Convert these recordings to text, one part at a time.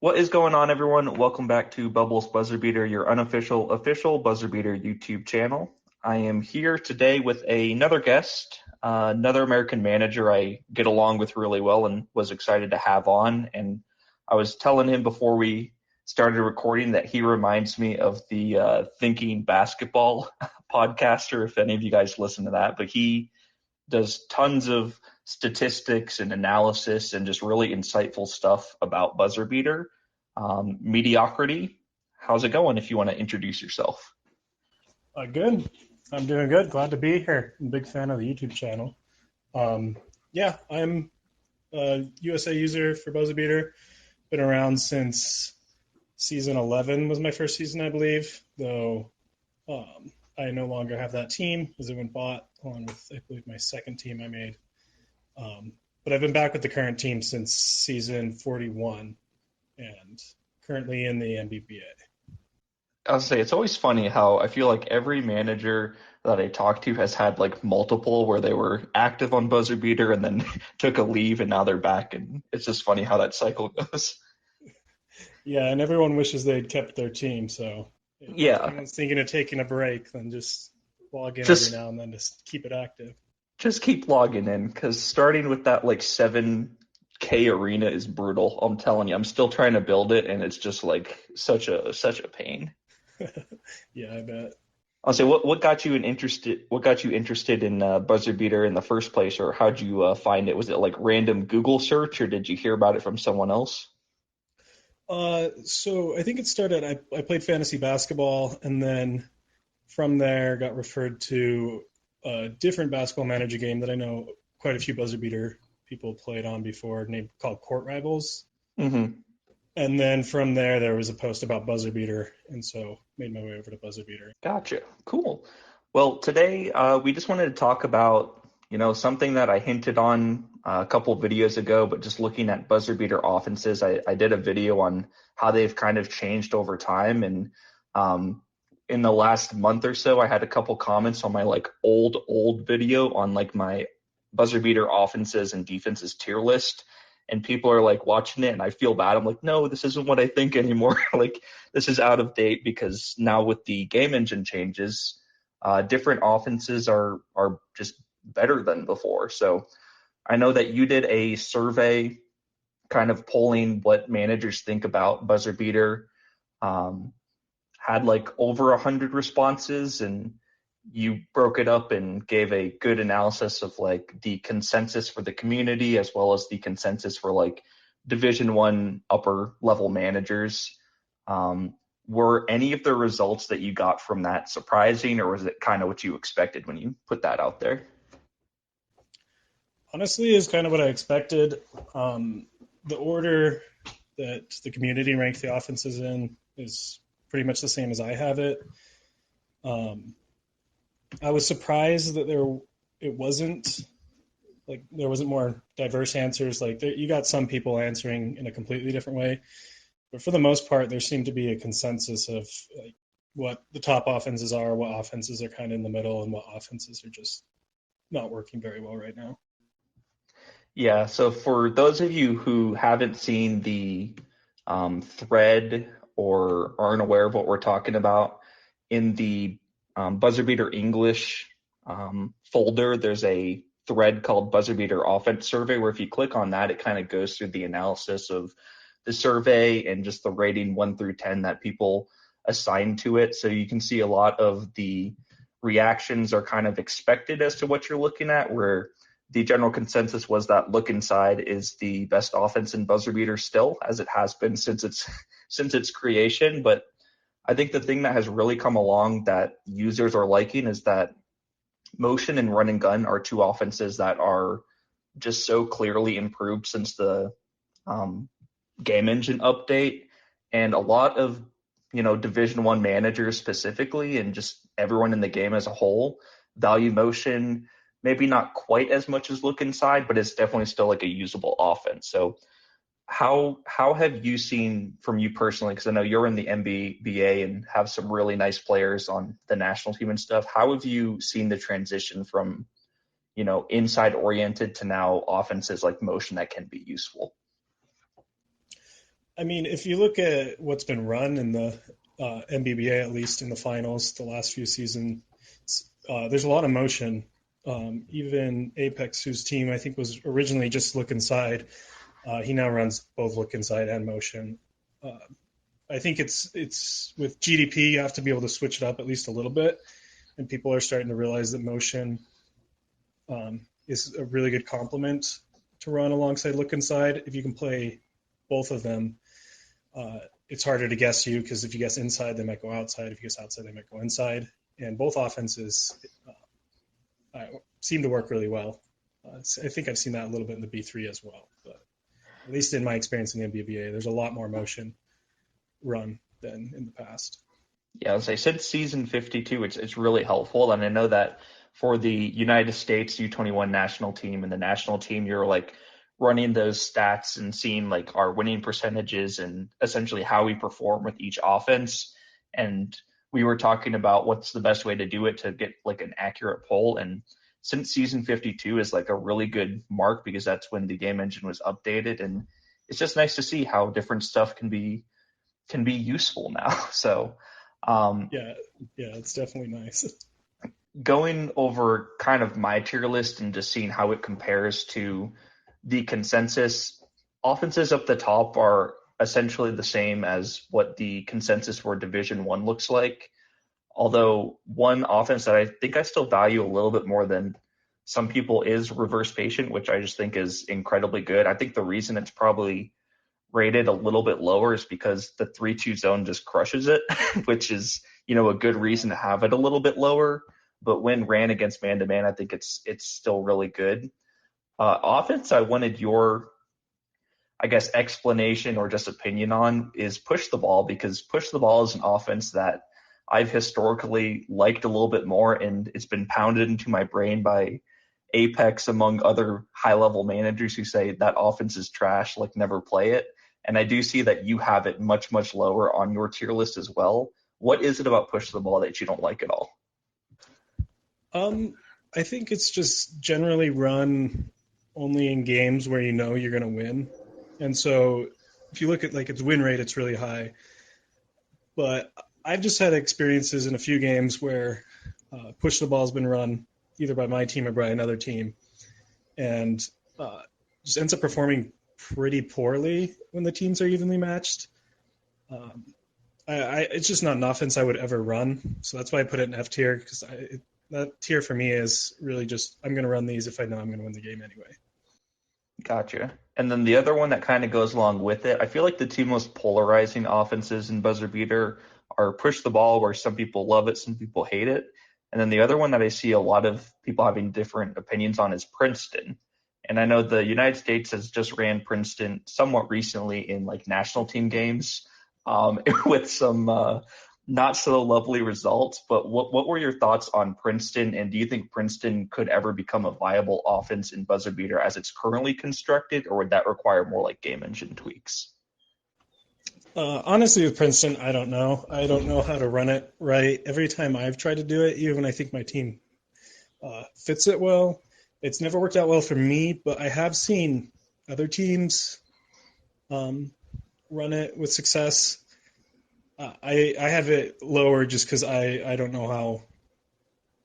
What is going on, everyone? Welcome back to Bubbles BuzzerBeater, your unofficial, official BuzzerBeater YouTube channel. I am here today with another guest, another American manager I get along with really well and was excited to have on. And I was telling him before we started recording that he reminds me of the Thinking Basketball podcaster, if any of you guys listen to that. But he does tons of statistics and analysis and just really insightful stuff about BuzzerBeater. Mediocrity, how's it going if you want to introduce yourself? Good. I'm doing good. Glad to be here. I'm a big fan of the YouTube channel. I'm a USA user for BuzzerBeater. Been around since season 11 was my first season, I believe, though I no longer have that team as it went bought along with, I believe, my second team I made. But I've been back with the current team since season 41 and currently in the NBBA. I'll say it's always funny how I feel like every manager that I talk to has had like multiple where they were active on BuzzerBeater and then took a leave and now they're back, and it's just funny how that cycle goes. Yeah, and everyone wishes they'd kept their team, so if anyone's thinking of taking a break, then just log in every now and then to keep it active. Just keep logging in, because starting with that like 7K arena is brutal. I'm telling you, I'm still trying to build it, and it's just like such a pain. Yeah, I bet. I'll say, what got you interested in BuzzerBeater in the first place, or how'd you find it? Was it like random Google search, or did you hear about it from someone else? So I think it started, I played fantasy basketball, and then from there got referred to a different basketball manager game that I know quite a few BuzzerBeater people played on before, called Court Rivals. Mm-hmm. And then from there was a post about BuzzerBeater, and so made my way over to BuzzerBeater. Gotcha. Cool. Well, today we just wanted to talk about, something that I hinted on a couple of videos ago, but just looking at BuzzerBeater offenses. I did a video on how they've kind of changed over time, and in the last month or so, I had a couple comments on my like old video on like my BuzzerBeater offenses and defenses tier list. And people are like watching it, and I feel bad. I'm like, no, this isn't what I think anymore. Like, this is out of date, because now with the game engine changes, different offenses are just better than before. So I know that you did a survey kind of polling what managers think about BuzzerBeater, had like over 100 responses, and you broke it up and gave a good analysis of like the consensus for the community as well as the consensus for like Division I upper level managers. Were any of the results that you got from that surprising, or was it kind of what you expected when you put that out there? Honestly, is kind of what I expected. The order that the community ranks the offenses in is pretty much the same as I have it. I was surprised that there wasn't more diverse answers. Like, you got some people answering in a completely different way, but for the most part, there seemed to be a consensus of like what the top offenses are, what offenses are kind of in the middle, and what offenses are just not working very well right now. Yeah. So for those of you who haven't seen the thread or aren't aware of what we're talking about, in the BuzzerBeater English folder, there's a thread called BuzzerBeater Offense Survey, where if you click on that, it kind of goes through the analysis of the survey and just the rating 1 through 10 that people assign to it. So you can see a lot of the reactions are kind of expected as to what you're looking at, where the general consensus was that Look Inside is the best offense in BuzzerBeater still, as it has been since its creation. But I think the thing that has really come along that users are liking is that motion and run and gun are two offenses that are just so clearly improved since the game engine update. And a lot of, Division I managers specifically, and just everyone in the game as a whole, value motion, maybe not quite as much as Look Inside, but it's definitely still like a usable offense. So how have you seen, from you personally, because I know you're in the NBBA and have some really nice players on the national team and stuff, how have you seen the transition from inside oriented to now offenses like motion that can be useful. I mean, if you look at what's been run in the NBBA, at least in the finals, the last few seasons, there's a lot of motion. Even Apex, whose team I think was originally just look inside, he now runs both look inside and motion. I think it's with GDP, you have to be able to switch it up at least a little bit, and people are starting to realize that motion is a really good complement to run alongside look inside. If you can play both of them, it's harder to guess you, because if you guess inside, they might go outside. If you guess outside, they might go inside. And both offenses seem to work really well. I think I've seen that a little bit in the B3 as well. But at least in my experience in the NBBA, there's a lot more motion run than in the past. Yeah, as I said, season 52, it's really helpful. And I know that for the United States U21 national team and the national team, you're like running those stats and seeing like our winning percentages and essentially how we perform with each offense. And we were talking about what's the best way to do it to get like an accurate poll. And since season 52 is like a really good mark, because that's when the game engine was updated, and it's just nice to see how different stuff can be useful now. So yeah, it's definitely nice. Going over kind of my tier list and just seeing how it compares to the consensus, offenses up the top are essentially the same as what the consensus for Division One looks like. Although one offense that I think I still value a little bit more than some people is reverse patient, which I just think is incredibly good. I think the reason it's probably rated a little bit lower is because the 3-2 zone just crushes it, which is, a good reason to have it a little bit lower. But when ran against man-to-man, I think it's still really good. Offense, I wanted your, I guess, explanation or just opinion on is push the ball, because push the ball is an offense that I've historically liked a little bit more, and it's been pounded into my brain by Apex, among other high-level managers who say that offense is trash, like never play it. And I do see that you have it much, much lower on your tier list as well. What is it about push the ball that you don't like at all? I think it's just generally run only in games where you know you're going to win. And so if you look at like its win rate, it's really high. But I've just had experiences in a few games where push the ball has been run either by my team or by another team, and just ends up performing pretty poorly when the teams are evenly matched. It's just not an offense I would ever run. So that's why I put it in F tier, because that tier for me is really just, I'm going to run these if I know I'm going to win the game anyway. Gotcha. And then the other one that kind of goes along with it, I feel like the two most polarizing offenses in BuzzerBeater are push the ball, where some people love it, some people hate it. And then the other one that I see a lot of people having different opinions on is Princeton. And I know the United States has just ran Princeton somewhat recently in like national team games with some not so lovely results. But what were your thoughts on Princeton? And do you think Princeton could ever become a viable offense in BuzzerBeater as it's currently constructed, or would that require more like game engine tweaks? Honestly, with Princeton, I don't know. I don't know how to run it right. Every time I've tried to do it, even when I think my team fits it well, it's never worked out well for me. But I have seen other teams run it with success. I have it lower just because I don't know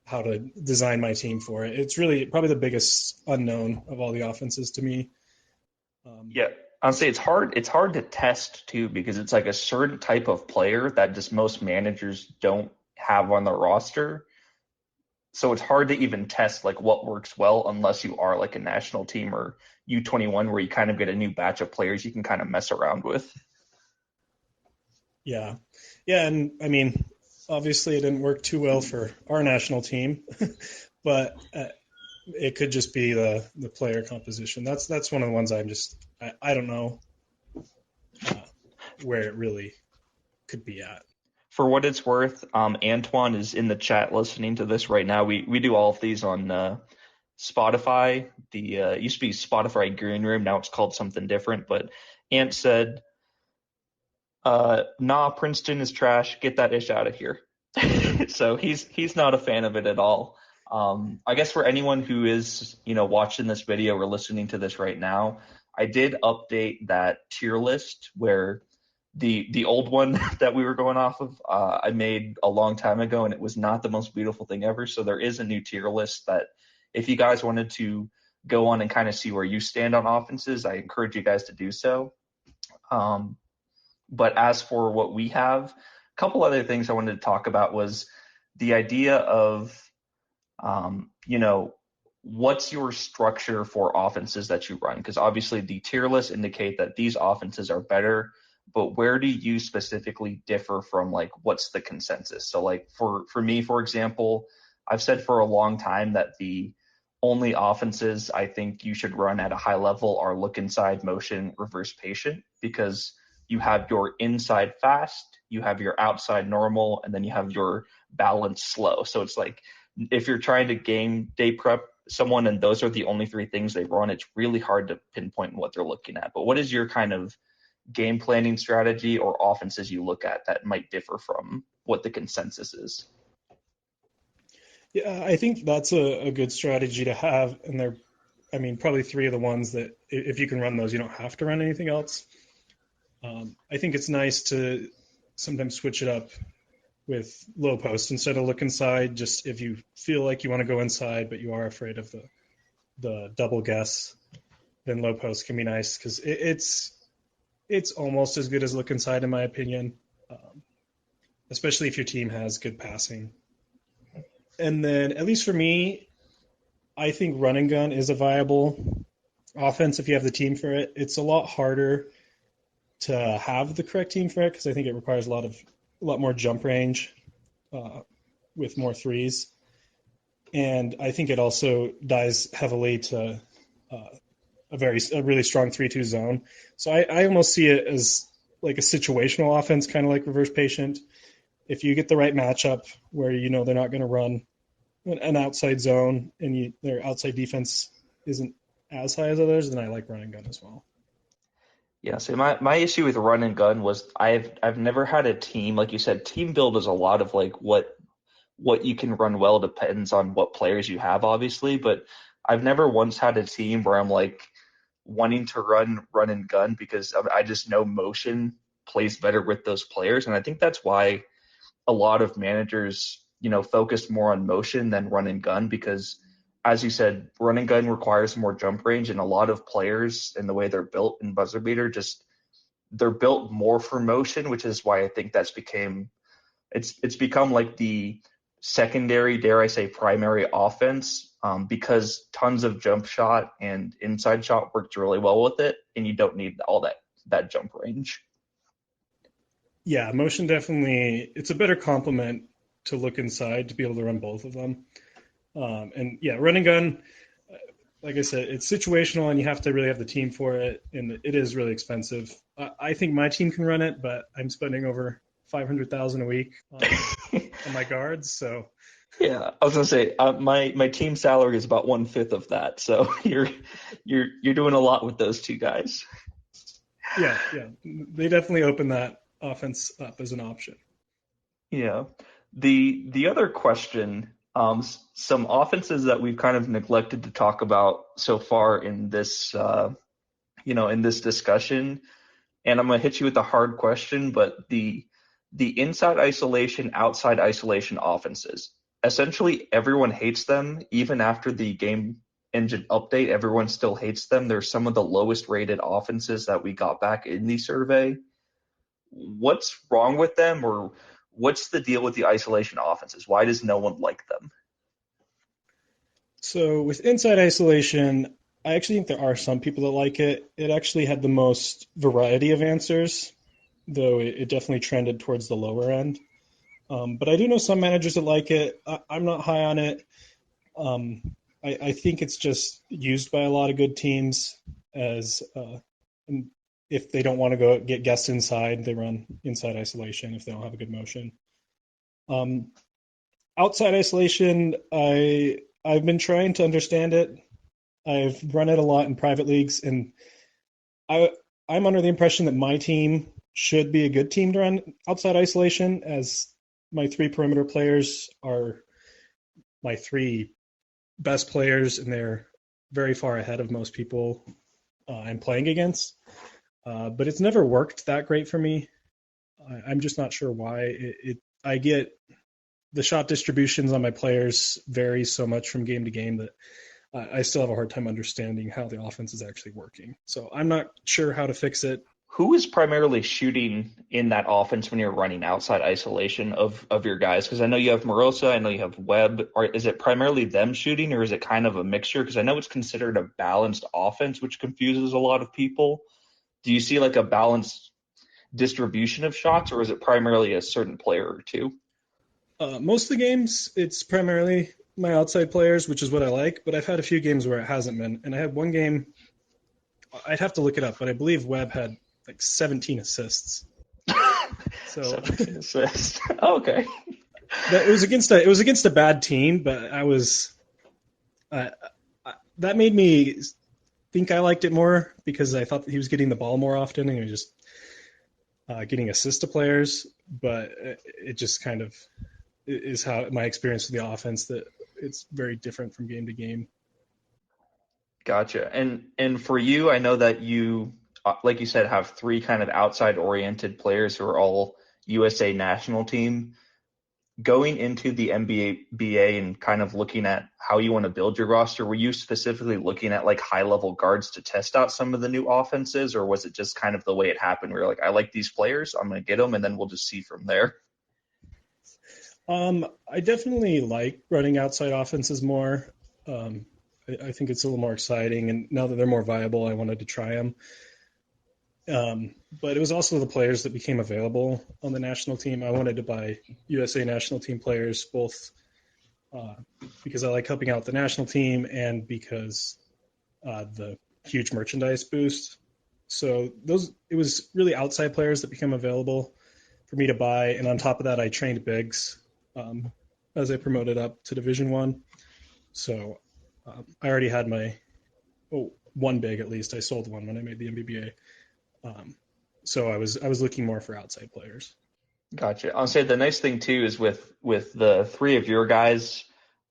how to design my team for it. It's really probably the biggest unknown of all the offenses to me. Yeah, I'll say it's hard. It's hard to test too, because it's like a certain type of player that just most managers don't have on their roster. So it's hard to even test like what works well unless you are like a national team or U21, where you kind of get a new batch of players you can kind of mess around with. Yeah, and I mean, obviously it didn't work too well for our national team, but it could just be the player composition. That's one of the ones I don't know where it really could be at. For what it's worth, Antoine is in the chat listening to this right now. We do all of these on Spotify. It used to be Spotify Green Room. Now it's called something different. But Ant said, nah, Princeton is trash. Get that ish out of here. So he's not a fan of it at all. I guess for anyone who is, watching this video or listening to this right now, I did update that tier list where the old one that we were going off of, I made a long time ago, and it was not the most beautiful thing ever. So there is a new tier list that if you guys wanted to go on and kind of see where you stand on offenses, I encourage you guys to do so. Um, but as for what we have, a couple other things I wanted to talk about was the idea of you know, what's your structure for offenses that you run? Because obviously the tier lists indicate that these offenses are better, but where do you specifically differ from like what's the consensus? So like for me, for example, I've said for a long time that the only offenses I think you should run at a high level are look inside, motion, reverse patient, because you have your inside fast, you have your outside normal, and then you have your balance slow. So it's like if you're trying to game day prep someone and those are the only three things they run, it's really hard to pinpoint what they're looking at. But what is your kind of game planning strategy or offenses you look at that might differ from what the consensus is? Yeah, I think that's a good strategy to have, and probably three of the ones that if you can run those, you don't have to run anything else. I think it's nice to sometimes switch it up with low post instead of look inside. Just if you feel like you want to go inside, but you are afraid of the double guess, then low post can be nice because it's almost as good as look inside in my opinion, especially if your team has good passing. And then at least for me, I think run and gun is a viable offense if you have the team for it. It's a lot harder to have the correct team for it because I think it requires a lot more jump range with more threes, and I think it also dies heavily to a really strong 3-2 zone. So I almost see it as like a situational offense, kind of like reverse patient. If you get the right matchup where they're not going to run an outside zone and their outside defense isn't as high as others, then I like run and gun as well. Yeah, so my issue with run and gun was I've never had a team, like you said, team build is a lot of like what you can run well depends on what players you have, obviously, but I've never once had a team where I'm like wanting to run and gun because I just know motion plays better with those players, and I think that's why a lot of managers, focus more on motion than run and gun because, as you said, run and gun requires more jump range, and a lot of players and the way they're built in BuzzerBeater just they're built more for motion, which is why I think it's become like the secondary, dare I say, primary offense because tons of jump shot and inside shot worked really well with it, and you don't need all that jump range. Yeah, motion definitely, it's a better complement to look inside to be able to run both of them. And yeah, run and gun, like I said, it's situational and you have to really have the team for it. And it is really expensive. I think my team can run it, but I'm spending over 500,000 a week on my guards. So Yeah, I was gonna say my team salary is about 1/5 of that, so you're doing a lot with those two guys. yeah, they definitely open that offense up as an option. Yeah. The other question, some offenses that we've kind of neglected to talk about so far in this, in this discussion, and I'm gonna hit you with a hard question, but the inside isolation, outside isolation offenses, essentially everyone hates them, even after the game engine update, everyone still hates them. They're some of the lowest rated offenses that we got back in the survey. What's wrong with them, or what's the deal with the isolation offenses? Why does no one like them? So with inside isolation, I actually think there are some people that like it. It actually had the most variety of answers, though it definitely trended towards the lower end. But I do know some managers that like it. I'm not high on it. Um, I think it's just used by a lot of good teams as if they don't want to go get guests inside, they run inside isolation if they don't have a good motion. Um, Outside isolation, I've been trying to understand it. I've run it a lot in private leagues, and I I'm under the impression that my team should be a good team to run outside isolation, as my three perimeter players are my three best players, and they're very far ahead of most people I'm playing against. But it's never worked that great for me. I'm just not sure why. I get the shot distributions on my players vary so much from game to game that I still have a hard time understanding how the offense is actually working. So I'm not sure how to fix it. Who is primarily shooting in that offense when you're running outside isolation of your guys? Because I know you have Morosa, I know you have Webb. Or is it primarily them shooting, or is it kind of a mixture? Because I know it's considered a balanced offense, which confuses a lot of people. Do you see like a balanced distribution of shots, or is it primarily a certain player or two? Most of the games, it's primarily my outside players, which is what I like. But I've had a few games where it hasn't been, and I had one game. I'd have to look it up, but I believe Webb had like 17 assists. So 17 assists. Okay. it was against a bad team, but that made me think I liked it more because I thought that he was getting the ball more often and he was just getting assists to players. But it just kind of is how my experience with the offense, that it's very different from game to game. Gotcha. And for you, I know that you, like you said, have three kind of outside oriented players who are all USA national team. Going into the NBA and kind of looking at how you want to build your roster, were you specifically looking at like high level guards to test out some of the new offenses, or was it just kind of the way it happened where you're like, I like these players, I'm going to get them, and then we'll just see from there? I definitely like running outside offenses more. I think it's a little more exciting, and now that they're more viable, I wanted to try them. But it was also the players that became available on the national team. I wanted to buy USA national team players, both because I like helping out the national team and because the huge merchandise boost. So it was really outside players that became available for me to buy, and on top of that, I trained bigs as I promoted up to Division One. So I already had one big at least. I sold one when I made the MBBA. So I was looking more for outside players. Gotcha. I'll say the nice thing too is with the three of your guys,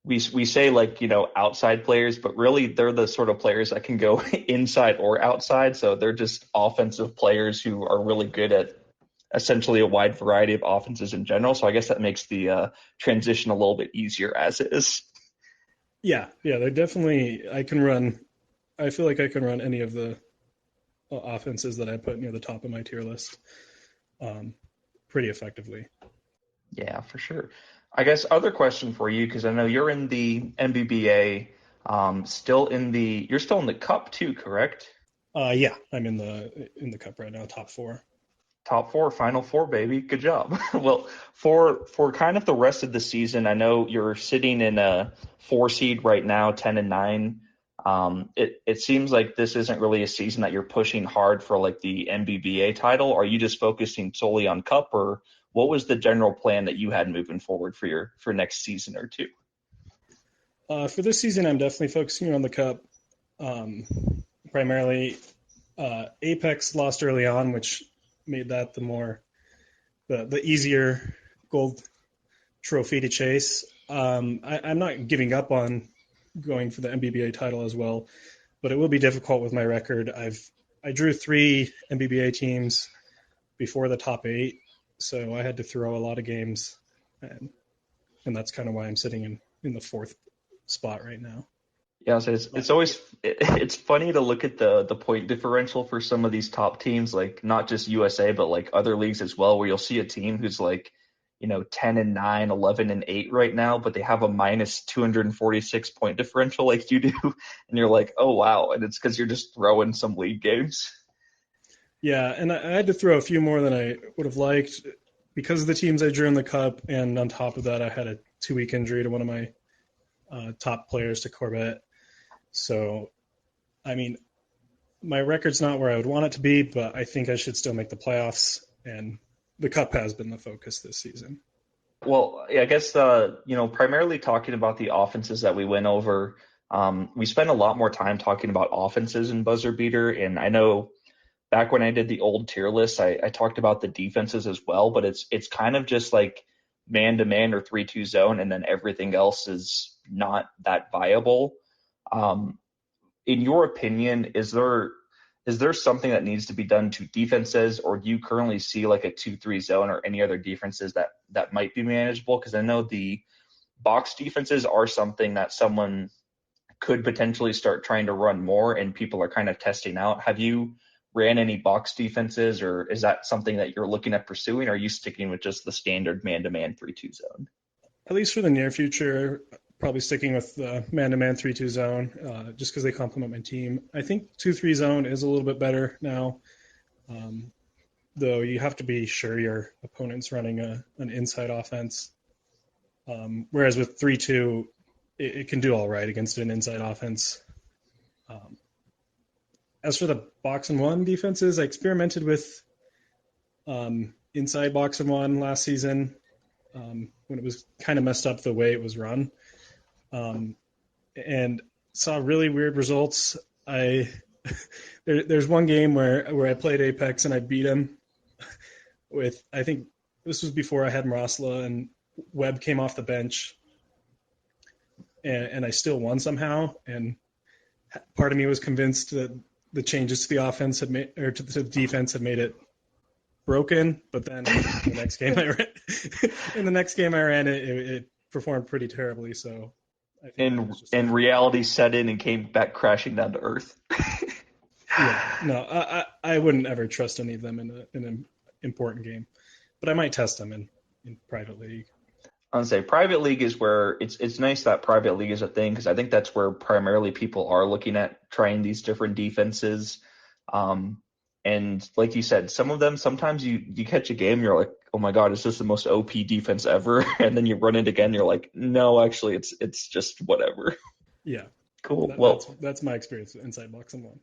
we say like, outside players, but really they're the sort of players that can go inside or outside. So they're just offensive players who are really good at essentially a wide variety of offenses in general. So I guess that makes the transition a little bit easier as is. Yeah, they're definitely. I feel like I can run any of the offenses that I put near the top of my tier list pretty effectively. Yeah, for sure. I guess other question for you, because I know you're in the MBBA, you're still in the Cup too, correct? Yeah, I'm in the cup right now, top four. Top four, Final Four, baby. Good job. Well, for kind of the rest of the season, I know you're sitting in a 4 seed right now, 10-9. It seems like this isn't really a season that you're pushing hard for like the MBBA title. Are you just focusing solely on Cup, or what was the general plan that you had moving forward for next season or two? For this season, I'm definitely focusing on the cup. Primarily, Apex lost early on, which made that the easier gold trophy to chase. I'm not giving up on going for the MBBA title as well, but it will be difficult with my record. I drew 3 MBBA teams before the top 8, so I had to throw a lot of games, and that's kind of why I'm sitting in the 4th spot right now. Yeah, so it's funny to look at the point differential for some of these top teams, like not just USA, but like other leagues as well, where you'll see a team who's like, 10-9, 11-8 right now, but they have a minus 246 point differential like you do, and you're like, oh wow, and it's because you're just throwing some league games. Yeah, and I had to throw a few more than I would have liked because of the teams I drew in the cup, and on top of that, I had a 2-week injury to one of my top players, to Corbett. So, I mean, my record's not where I would want it to be, but I think I should still make the playoffs, and the cup has been the focus this season. Well, yeah, I guess primarily talking about the offenses that we went over. We spent a lot more time talking about offenses in BuzzerBeater, and I know back when I did the old tier list, I talked about the defenses as well, but it's kind of just like man to man or 3-2 zone, and then everything else is not that viable. In your opinion, is there something that needs to be done to defenses, or do you currently see like a 2-3 zone or any other defenses that might be manageable? Because I know the box defenses are something that someone could potentially start trying to run more, and people are kind of testing out. Have you ran any box defenses, or is that something that you're looking at pursuing, or are you sticking with just the standard man-to-man 3-2 zone? At least for the near future, probably sticking with the man-to-man 3-2 zone, just because they complement my team. I think 2-3 zone is a little bit better now, though you have to be sure your opponent's running an inside offense. Whereas with 3-2, it can do all right against an inside offense. As for the box and one defenses, I experimented with inside box and one last season when it was kind of messed up the way it was run, and saw really weird results. There's one game where I played Apex and I beat him with, I think this was before I had Marasla, and Webb came off the bench, and I still won somehow. And part of me was convinced that the changes to the offense had made, or to the defense had made it broken. But then the next game I ran, it performed pretty terribly. So I think and reality set in and came back crashing down to earth. Yeah, no, I wouldn't ever trust any of them in an important game, but I might test them in private league. I'd say private league is where it's nice that private league is a thing, because I think that's where primarily people are looking at trying these different defenses. And like you said, some of them, sometimes you catch a game, you're like, oh my God, is this the most OP defense ever? And then you run it again, you're like, no, actually, it's just whatever. Yeah. Cool. That's my experience with inside box and one.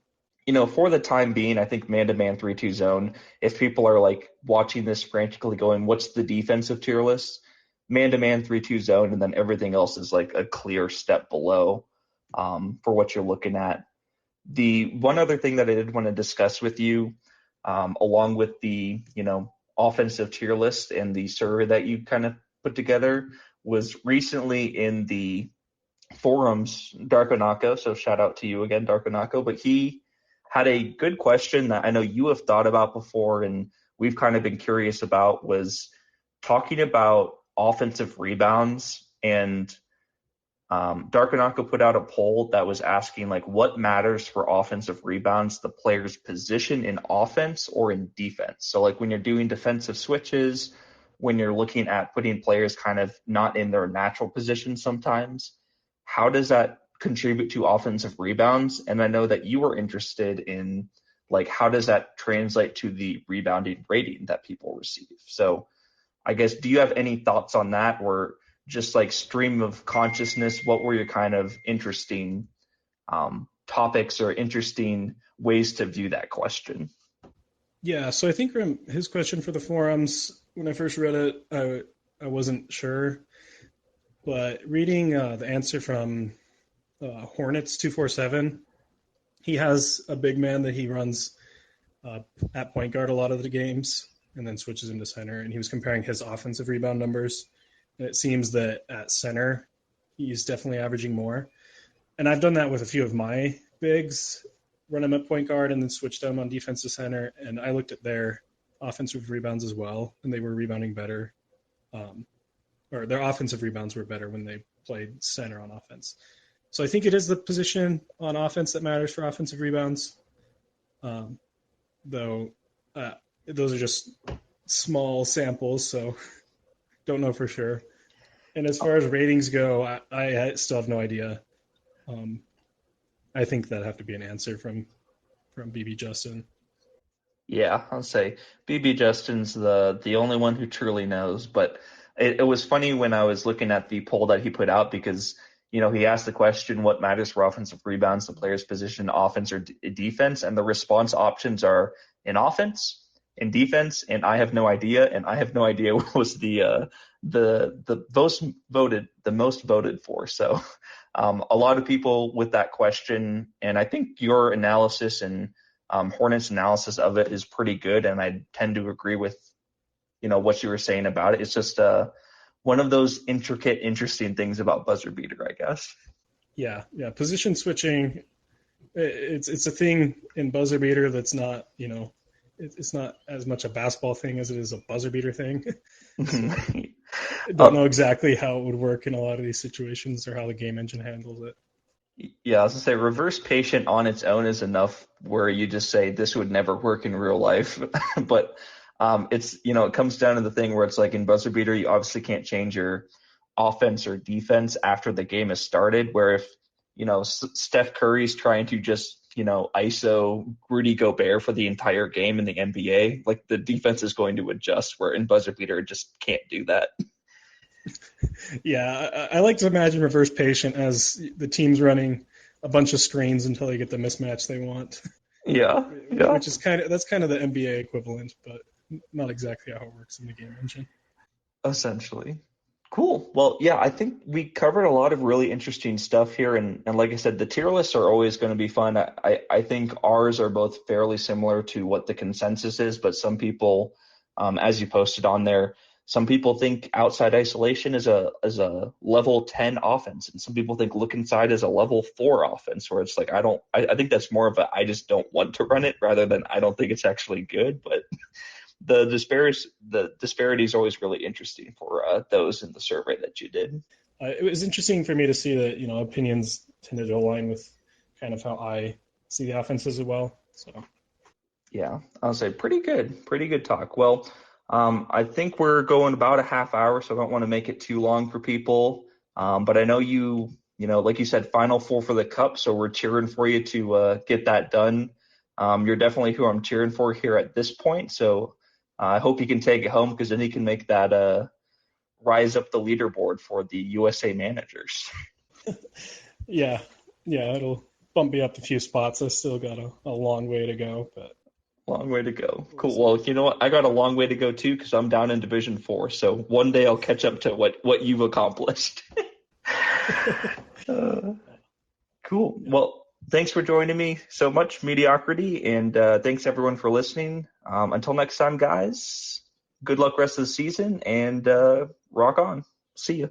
For the time being, I think man-to-man 3-2 zone, if people are like watching this frantically going, what's the defensive tier list? Man-to-man 3-2 zone, and then everything else is like a clear step below for what you're looking at. The one other thing that I did want to discuss with you, along with the, offensive tier list and the survey that you kind of put together, was recently in the forums, Darkonako, so shout out to you again, Darkonako, but he had a good question that I know you have thought about before and we've kind of been curious about, was talking about offensive rebounds. And Darkonako put out a poll that was asking, like, what matters for offensive rebounds, the player's position in offense or in defense? So like when you're doing defensive switches, when you're looking at putting players kind of not in their natural position sometimes, how does that contribute to offensive rebounds? And I know that you were interested in, like, how does that translate to the rebounding rating that people receive? So I guess, do you have any thoughts on that, or just like stream of consciousness, what were your kind of interesting topics or interesting ways to view that question? Yeah, so I think his question for the forums, when I first read it, I wasn't sure. But reading the answer from Hornets 247, he has a big man that he runs at point guard a lot of the games and then switches into center. And he was comparing his offensive rebound numbers. And it seems that at center, he's definitely averaging more. And I've done that with a few of my bigs, run them at point guard and then switch them on defensive center. And I looked at their offensive rebounds as well, and they were rebounding better. Or their offensive rebounds were better when they played center on offense. So I think it is the position on offense that matters for offensive rebounds, though those are just small samples, so don't know for sure. And as far as ratings go, I still have no idea. I think that'd have to be an answer from BB Justin. Yeah, I'll say BB Justin's the only one who truly knows. But it was funny when I was looking at the poll that he put out, because he asked the question, what matters for offensive rebounds, the player's position, offense or defense, and the response options are in offense, in defense, and I have no idea. And I have no idea what was the most voted for. So a lot of people with that question, and I think your analysis and Hornets analysis of it is pretty good, and I tend to agree with what you were saying about it. It's just one of those intricate, interesting things about BuzzerBeater, I guess. Yeah. Position switching, it's a thing in BuzzerBeater that's not, it's not as much a basketball thing as it is a BuzzerBeater thing. So I don't know exactly how it would work in a lot of these situations or how the game engine handles it. Yeah, I was gonna say reverse patient on its own is enough where you just say this would never work in real life. But it's, it comes down to the thing where it's like in BuzzerBeater, you obviously can't change your offense or defense after the game has started. Where if, Steph Curry's trying to just, ISO Rudy Gobert for the entire game in the NBA, like the defense is going to adjust, where in BuzzerBeater it just can't do that. Yeah, I like to imagine reverse patient as the team's running a bunch of screens until they get the mismatch they want. Yeah. Which is that's kind of the NBA equivalent, but not exactly how it works in the game engine. Essentially. Cool. Well, yeah, I think we covered a lot of really interesting stuff here. And like I said, the tier lists are always going to be fun. I think ours are both fairly similar to what the consensus is, but some people, as you posted on there, some people think outside isolation is a level 10 offense, and some people think look inside is a level 4 offense, where it's like I think that's more of a I just don't want to run it rather than I don't think it's actually good. But the disparity is always really interesting for those in the survey that you did. It was interesting for me to see that opinions tended to align with kind of how I see the offenses as well. So yeah, I'll say pretty good talk. Well, I think we're going about a half hour, so I don't want to make it too long for people. But I know like you said, Final Four for the Cup, so we're cheering for you to get that done. You're definitely who I'm cheering for here at this point, so I hope you can take it home, because then you can make that rise up the leaderboard for the USA managers. Yeah, it'll bump me up a few spots. I still got a long way to go, but long way to go. Cool. Well, you know what? I got a long way to go too, because I'm down in Division 4. So one day I'll catch up to what you've accomplished. Cool. Well, thanks for joining me so much, Mediocrity, and thanks everyone for listening. Until next time, guys, good luck rest of the season, and rock on. See ya.